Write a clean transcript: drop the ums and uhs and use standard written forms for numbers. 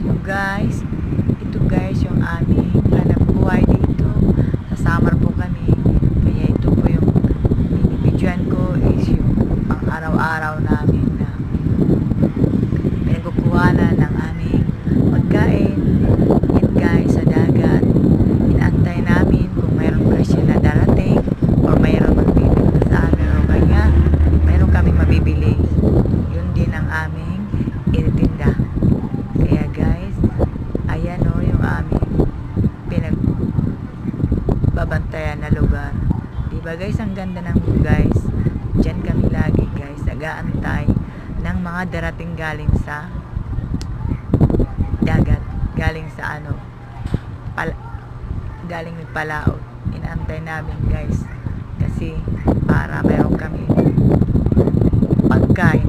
Guys, ito guys yung aming hanap buhay dito. Sa summer po kami. Kaya ito po yung binibidyoan ko is yung pang araw-araw namin na pinagkukuhanan ng aming pagkain. Yan guys, sa dagat. Inaantay namin kung mayroong presyo na darating or mayroong magbibigay sa amin o kaya mayroong kami mabibili. Yun din ang aming ititinda. Kaya guys, ayan o yung aming pinagbabantayan na lugar. Diba guys, ang ganda ng guys. Diyan kami lagi guys, nag-aantay ng mga darating galing sa dagat, galing sa galing ng Palaot. Inaantay namin guys kasi para mayroon kami pagkain